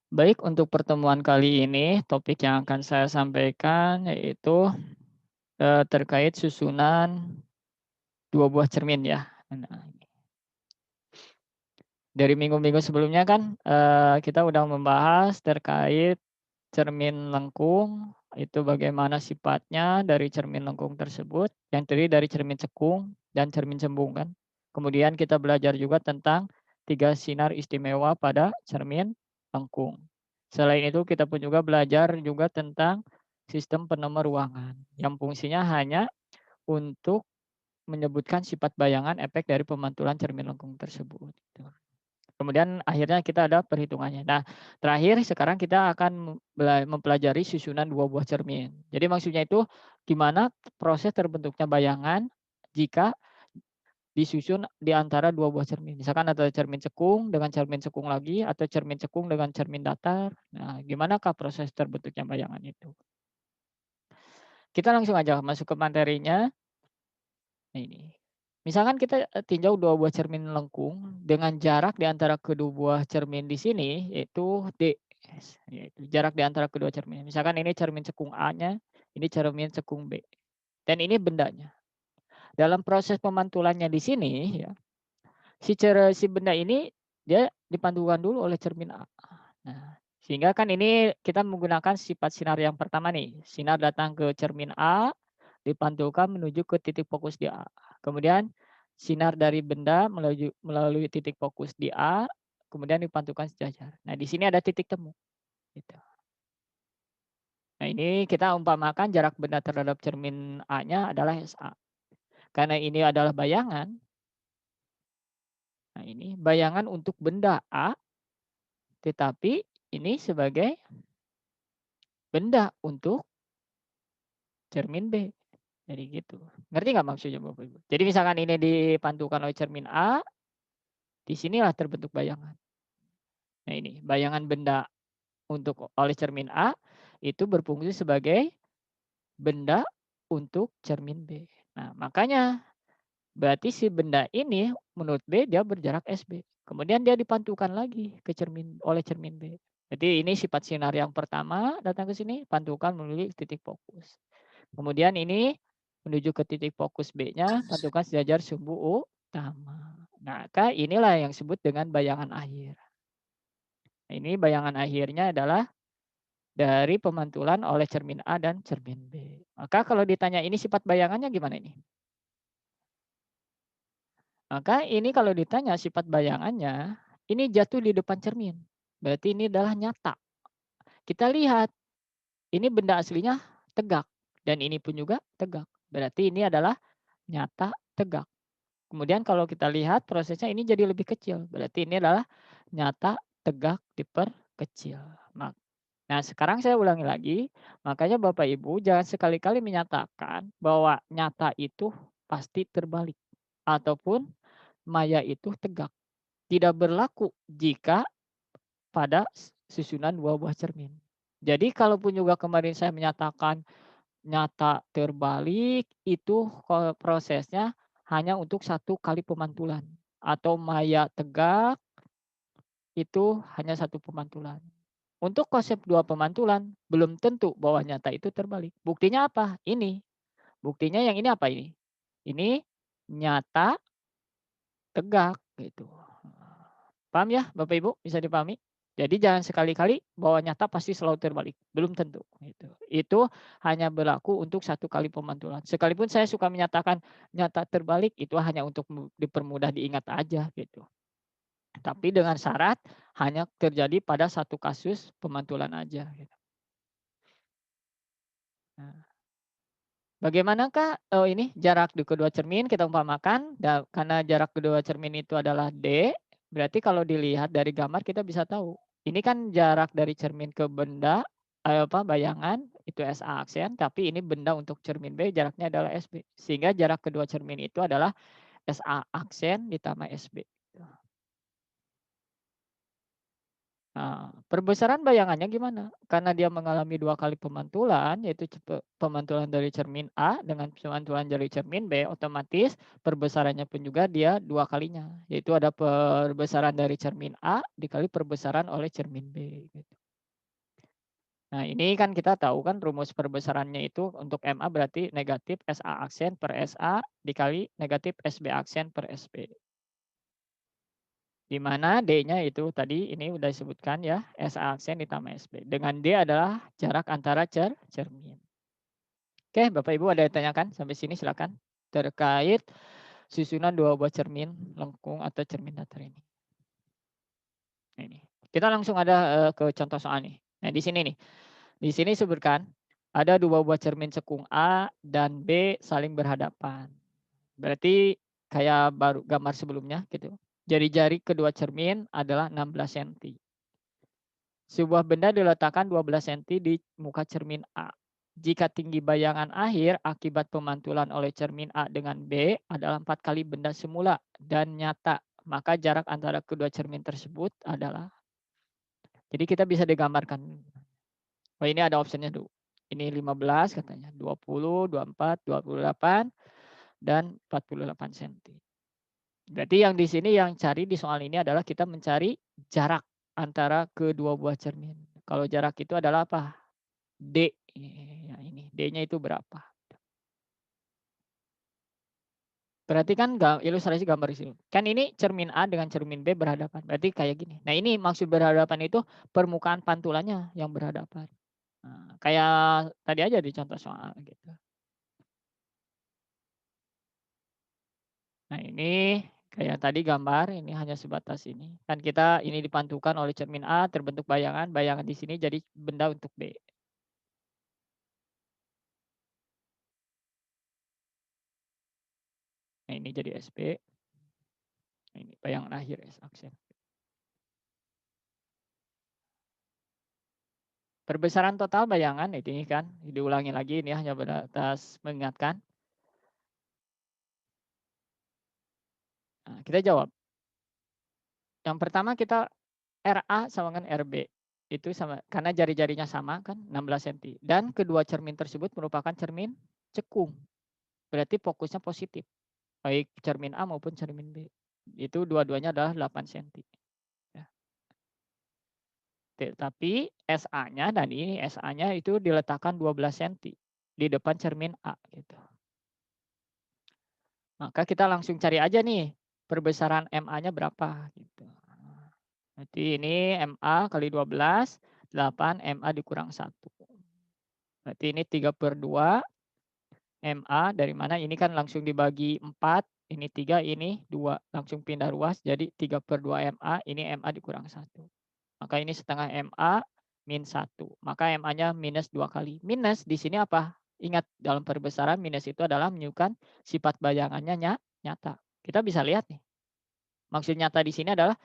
Baik, untuk pertemuan kali ini, topik yang akan saya sampaikan yaitu, terkait susunan 2 buah cermin ya. Nah, dari minggu-minggu sebelumnya kan, kita udah membahas terkait cermin lengkung, itu bagaimana sifatnya dari cermin lengkung tersebut, yang terdiri dari cermin cekung dan cermin cembung kan. Kemudian kita belajar juga tentang 3 sinar istimewa pada cermin lengkung. Selain itu kita pun juga belajar juga tentang sistem penomor ruangan, yang fungsinya hanya untuk menyebutkan sifat bayangan efek dari pemantulan cermin lengkung tersebut, gitu. Kemudian akhirnya kita ada perhitungannya. Nah, terakhir sekarang kita akan mempelajari susunan 2 buah cermin. Jadi maksudnya itu gimana proses terbentuknya bayangan jika disusun di antara 2 buah cermin. Misalkan ada cermin cekung dengan cermin cekung lagi atau cermin cekung dengan cermin datar. Nah, gimanakah proses terbentuknya bayangan itu? Kita langsung aja masuk ke materinya. Nah ini. Misalkan kita, tinjau 2 buah cermin lengkung dengan jarak di antara kedua buah cermin di sini yaitu D, yaitu jarak di antara kedua cermin. Misalkan ini cermin cekung A-nya, ini cermin cekung B, dan ini bendanya. Dalam proses pemantulannya di sini ya, si benda ini dia dipantulkan dulu oleh cermin A. Nah, sehingga kan ini kita menggunakan sifat sinar yang pertama nih, sinar datang ke cermin A, dipantulkan menuju ke titik fokus di A. Kemudian sinar dari benda melalui titik fokus di A, kemudian dipantulkan sejajar. Nah, di sini ada titik temu, gitu. Nah, ini kita umpamakan jarak benda terhadap cermin A-nya adalah SA. Karena ini adalah bayangan, nah ini bayangan untuk benda A, tetapi ini sebagai benda untuk cermin B. Jadi gitu. Ngerti nggak maksudnya Bapak Ibu? Jadi misalkan ini dipantulkan oleh cermin A, di sinilah terbentuk bayangan. Nah ini, bayangan benda untuk oleh cermin A itu berfungsi sebagai benda untuk cermin B. Nah, makanya berarti si benda ini menurut B dia berjarak SB. Kemudian dia dipantulkan lagi ke cermin oleh cermin B. Jadi ini sifat sinar yang pertama datang ke sini, pantulkan melalui titik fokus. Kemudian ini menuju ke titik fokus B-nya, pantulkan sejajar sumbu utama. Nah, inilah yang disebut dengan bayangan akhir. Nah, ini bayangan akhirnya adalah dari pemantulan oleh cermin A dan cermin B. Maka kalau ditanya ini sifat bayangannya gimana ini? Maka ini kalau ditanya sifat bayangannya, ini jatuh di depan cermin. Berarti ini adalah nyata. Kita lihat, ini benda aslinya tegak. Dan ini pun juga tegak. Berarti ini adalah nyata tegak. Kemudian kalau kita lihat prosesnya ini jadi lebih kecil. Berarti ini adalah nyata tegak diperkecil. Nah, sekarang saya ulangi lagi, makanya Bapak Ibu jangan sekali-kali menyatakan bahwa nyata itu pasti terbalik ataupun maya itu tegak. Tidak berlaku jika pada susunan 2 buah cermin. Jadi kalaupun juga kemarin saya menyatakan nyata terbalik itu prosesnya hanya untuk 1 kali pemantulan atau maya tegak itu hanya 1 pemantulan. Untuk konsep 2 pemantulan belum tentu bahwa nyata itu terbalik. Buktinya apa? Ini. Buktinya yang ini apa ini? Ini nyata tegak gitu. Paham ya Bapak Ibu? Bisa dipahami? Jadi jangan sekali-kali bahwa nyata pasti selalu terbalik, belum tentu gitu. Itu hanya berlaku untuk 1 kali pemantulan. Sekalipun saya suka menyatakan nyata terbalik itu hanya untuk dipermudah diingat aja gitu. Tapi dengan syarat hanya terjadi pada 1 kasus pemantulan aja gitu. Nah, bagaimanakah, ini jarak di kedua cermin kita umpamakan karena jarak kedua cermin itu adalah D, berarti kalau dilihat dari gambar kita bisa tahu, ini kan jarak dari cermin ke benda, bayangan itu SA aksen, tapi ini benda untuk cermin B jaraknya adalah SB. Sehingga jarak kedua cermin itu adalah SA aksen ditambah SB. Nah, perbesaran bayangannya gimana? Karena dia mengalami 2 kali pemantulan, yaitu pemantulan dari cermin A dengan pemantulan dari cermin B, otomatis perbesarannya pun juga dia 2 kalinya, yaitu ada perbesaran dari cermin A dikali perbesaran oleh cermin B, gitu. Nah, ini kan kita tahu kan rumus perbesarannya itu untuk MA berarti negatif SA aksen per SA dikali negatif SB aksen per SB. Di mana D-nya itu tadi ini udah disebutkan ya, SA aksen ditambah SB. Dengan D adalah jarak antara cermin. Oke, Bapak Ibu ada yang tanyakan sampai sini silakan. Terkait susunan dua buah cermin lengkung atau cermin datar ini. Nah, ini. Kita langsung ada ke contoh soal nih. Nah, di sini nih. Di sini disebutkan ada dua buah cermin cekung A dan B saling berhadapan. Berarti kayak baru gambar sebelumnya gitu. Jari-jari kedua cermin adalah 16 cm. Sebuah benda diletakkan 12 cm di muka cermin A. Jika tinggi bayangan akhir akibat pemantulan oleh cermin A dengan B adalah 4 kali benda semula dan nyata, maka jarak antara kedua cermin tersebut adalah. Jadi kita bisa digambarkan. Oh, ini ada optionnya dulu. Ini 15 katanya, 20, 24, 28, dan 48 cm. Berarti yang di sini yang cari di soal ini adalah kita mencari jarak antara kedua buah cermin. Kalau jarak itu adalah apa? D. Ya, ini D-nya itu berapa? Berarti kan ilustrasi gambar di sini. Kan ini cermin A dengan cermin B berhadapan. Berarti kayak gini. Nah, ini maksud berhadapan itu permukaan pantulannya yang berhadapan. Nah, kayak tadi aja di contoh soal gitu. Nah, ini kayak tadi gambar, ini hanya sebatas ini. Kan kita ini dipantulkan oleh cermin A, terbentuk bayangan, bayangan di sini jadi benda untuk B. Nah, ini jadi SB. Nah, ini bayangan akhir S aksen. Perbesaran total bayangan ini kan diulangi lagi, ini hanya batas mengingatkan. Nah, kita jawab. Yang pertama kita RA sama dengan RB. Itu sama karena jari-jarinya sama kan 16 cm dan kedua cermin tersebut merupakan cermin cekung. Berarti fokusnya positif. Baik cermin A maupun cermin B. Itu dua-duanya adalah 8 cm. Ya. Tapi SA-nya dan ini SA-nya itu diletakkan 12 cm di depan cermin A gitu. Maka kita langsung cari aja nih perbesaran MA-nya berapa gitu. Berarti ini MA kali 12, 8 MA dikurang 1. Berarti ini 3/2 MA dari mana ini kan langsung dibagi 4, ini 3, ini 2. Langsung pindah ruas jadi 3/2 MA, ini MA dikurang 1. Maka ini setengah MA min 1. Maka MA-nya minus 2 kali. Minus di sini apa? Ingat dalam perbesaran minus itu adalah menunjukkan sifat bayangannya nyata. Kita bisa lihat nih. Maksud nyata di sini adalah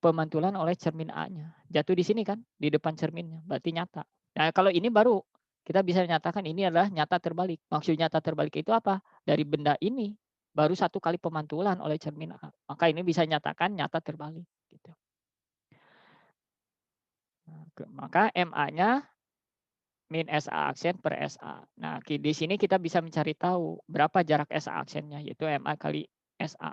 pemantulan oleh cermin A-nya. Jatuh di sini kan, di depan cerminnya. Berarti nyata. Nah, kalau ini baru kita bisa nyatakan ini adalah nyata terbalik. Maksud nyata terbalik itu apa? Dari benda ini baru 1 kali pemantulan oleh cermin A. Maka ini bisa nyatakan nyata terbalik gitu. Maka MA-nya min SA aksen per SA. Nah, di sini kita bisa mencari tahu berapa jarak SA aksennya, yaitu MA kali SA.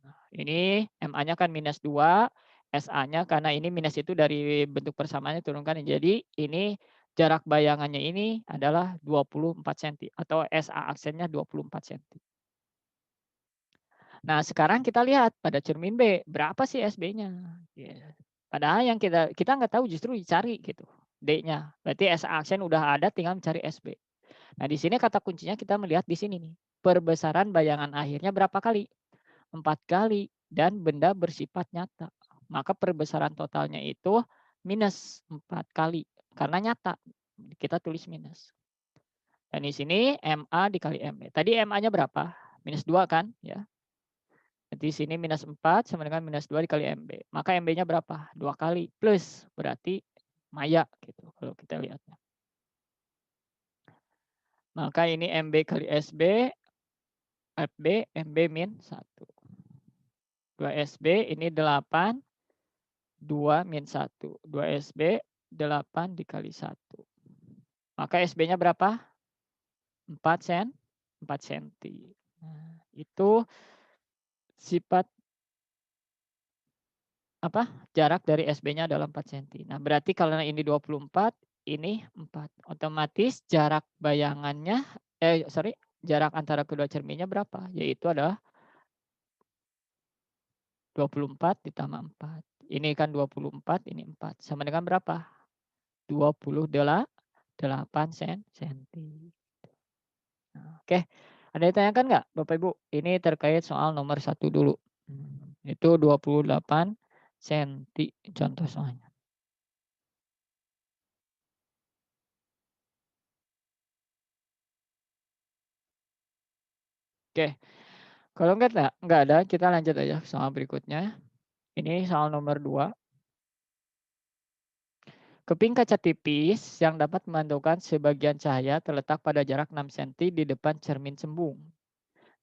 Nah, ini MA-nya kan minus 2, SA-nya karena ini minus itu dari bentuk persamaannya turunkan. Jadi ini jarak bayangannya ini adalah 24 cm atau SA aksennya 24 cm. Nah, sekarang kita lihat pada cermin B, berapa sih SB-nya? Ya. Padahal yang kita nggak tahu justru dicari gitu, D-nya. Berarti SA aksen udah ada tinggal mencari SB. Nah, di sini kata kuncinya kita melihat di sini nih. Perbesaran bayangan akhirnya berapa kali? 4 kali dan benda bersifat nyata. Maka perbesaran totalnya itu minus 4 kali karena nyata. Kita tulis minus. Dan di sini MA dikali MB. Tadi MA-nya berapa? Minus 2 kan? Ya. Jadi sini minus 4 sama dengan minus 2 dikali MB. Maka MB-nya berapa? 2 kali. Plus berarti maya gitu kalau kita lihatnya. Maka ini MB kali SB, FB, MB min 1. 2SB ini 8, 2 min 1. 2SB 8 dikali 1. Maka SB-nya berapa? 4 cm. Nah, itu sifat apa? Jarak dari SB-nya adalah 4 cm. Nah, berarti kalau ini 24, ini 4. Otomatis jarak antara kedua cerminnya berapa? Yaitu adalah 24 ditambah 4. Ini kan 24, ini 4. Sama dengan berapa? 28 senti. Nah, oke. Ada yang tanyakan nggak Bapak Ibu? Ini terkait soal nomor 1 dulu. Itu 28 senti contoh soalnya. Oke. Kalau nggak ada, kita lanjut aja soal berikutnya. Ini soal nomor 2. Keping kaca tipis yang dapat memantulkan sebagian cahaya terletak pada jarak 6 senti di depan cermin cembung.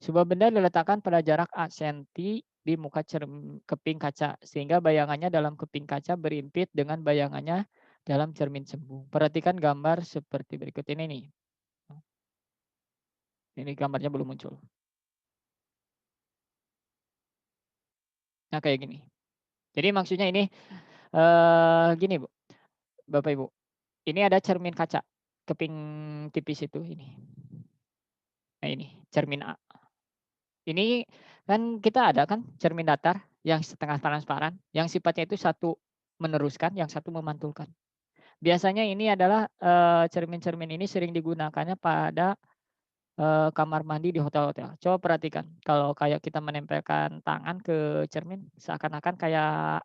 Sebuah benda diletakkan pada jarak A senti di muka keping kaca, sehingga bayangannya dalam keping kaca berimpit dengan bayangannya dalam cermin cembung. Perhatikan gambar seperti berikut ini nih. Ini gambarnya belum muncul. Nah, kayak gini. Jadi maksudnya ini gini Bu, Bapak Ibu. Ini ada cermin kaca, keping tipis itu ini. Nah ini, cermin A. Ini kan kita ada kan cermin datar yang setengah transparan, yang sifatnya itu satu meneruskan, yang satu memantulkan. Biasanya ini adalah, cermin-cermin ini sering digunakannya pada, kamar mandi di hotel-hotel. Coba perhatikan, kalau kayak kita menempelkan tangan ke cermin, seakan-akan kayak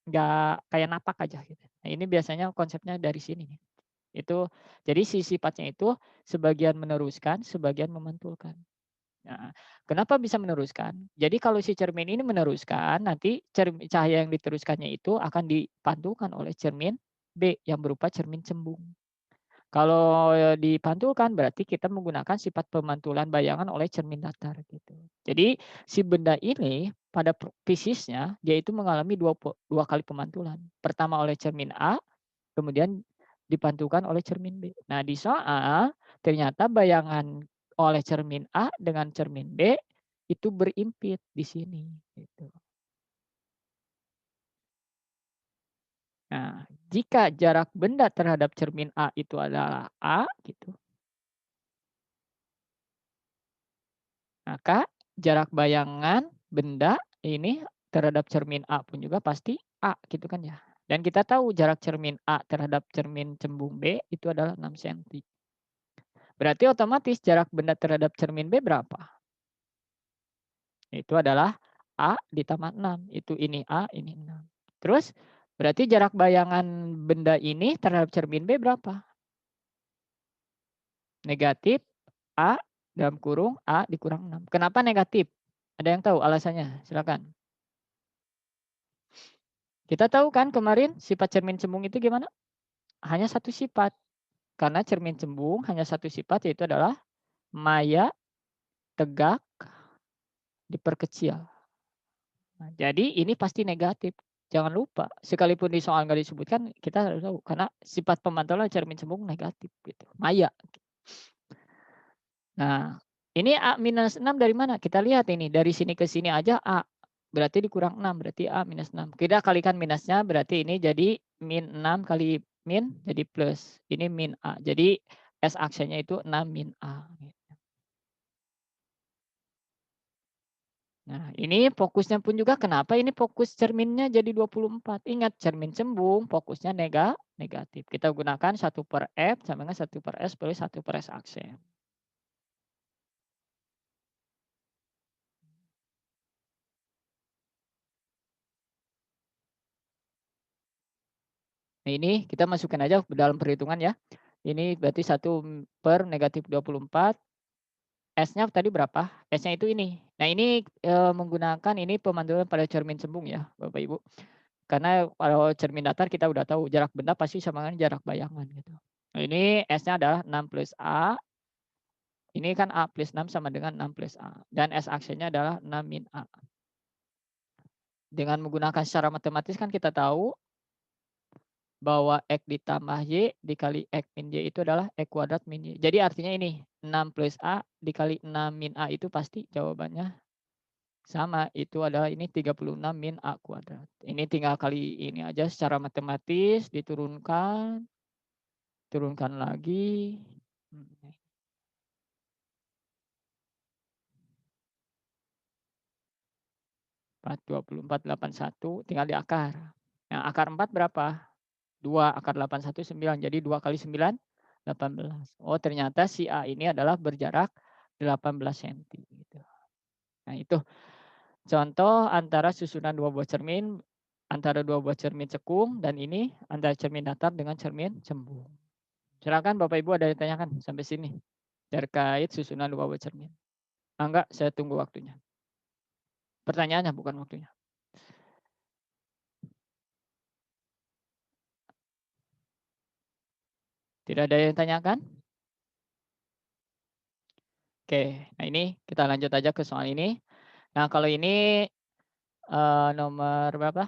nggak kayak napak aja gitu. Nah ini biasanya konsepnya dari sini nih. Itu jadi sifatnya itu sebagian meneruskan, sebagian memantulkan. Nah, kenapa bisa meneruskan? Jadi kalau si cermin ini meneruskan, nanti cahaya yang diteruskannya itu akan dipantulkan oleh cermin B yang berupa cermin cembung. Kalau dipantulkan berarti kita menggunakan sifat pemantulan bayangan oleh cermin datar gitu. Jadi si benda ini pada fisiknya dia itu mengalami dua kali pemantulan. Pertama oleh cermin A, kemudian dipantulkan oleh cermin B. Nah, di soal ternyata bayangan oleh cermin A dengan cermin B itu berimpit di sini gitu. Nah, jika jarak benda terhadap cermin A itu adalah A gitu, maka jarak bayangan benda ini terhadap cermin A pun juga pasti A gitu kan ya. Dan kita tahu jarak cermin A terhadap cermin cembung B itu adalah 6 senti. Berarti otomatis jarak benda terhadap cermin B berapa? Itu adalah A ditambah 6. Itu ini A, ini 6. Terus berarti jarak bayangan benda ini terhadap cermin B berapa? Negatif A dalam kurung A dikurang 6. Kenapa negatif? Ada yang tahu alasannya? Silakan. Kita tahu kan kemarin sifat cermin cembung itu gimana? Hanya satu sifat. Karena cermin cembung hanya satu sifat yaitu adalah maya, tegak, diperkecil. Nah, jadi ini pasti negatif. Jangan lupa, sekalipun di soal nggak disebutkan, kita harus tahu karena sifat pemantulan cermin cembung negatif gitu. Maya. Nah, ini A minus 6 dari mana? Kita lihat ini, dari sini ke sini aja A. Berarti dikurang 6, berarti A minus 6. Kita kalikan minusnya, berarti ini jadi min 6 kali min, jadi plus. Ini min A. Jadi S aksennya itu 6 min A. Nah, ini fokusnya pun juga kenapa ini fokus cerminnya jadi 24. Ingat cermin cembung fokusnya negatif. Kita gunakan 1/F sama dengan 1/S per 1/S aksen. Nah, ini kita masukkan aja ke dalam perhitungan ya. Ini berarti 1/-24. S-nya tadi berapa? S-nya itu ini. Nah, ini menggunakan ini pemantulan pada cermin cembung ya, Bapak Ibu. Karena kalau cermin datar kita udah tahu jarak benda pasti sama dengan jarak bayangan gitu. Nah, ini S-nya adalah 6 plus A. Ini kan A plus 6 sama dengan 6 plus A. Dan S aksennya adalah 6 min A. Dengan menggunakan secara matematis kan kita tahu bahwa X ditambah Y dikali X min Y itu adalah X kuadrat min Y. Jadi artinya ini 6 plus A dikali 6 min A itu pasti jawabannya sama. Itu adalah ini 36 min A kuadrat. Ini tinggal kali ini aja secara matematis diturunkan. Turunkan lagi. 4, 24, 81 tinggal diakar. Nah, akar 4 berapa? 2, akar 81 9. Jadi 2 kali 9, 18. Oh, ternyata si A ini adalah berjarak 18 senti gitu. Nah, itu contoh antara susunan dua buah cermin, antara dua buah cermin cekung, dan ini antara cermin datar dengan cermin cembung. Silakan Bapak Ibu ada yang tanyakan sampai sini terkait susunan dua buah cermin. Enggak, saya tunggu waktunya. Pertanyaannya bukan waktunya. Tidak ada yang tanyakan? Oke, nah ini kita lanjut aja ke soal ini. Nah, kalau ini nomor berapa?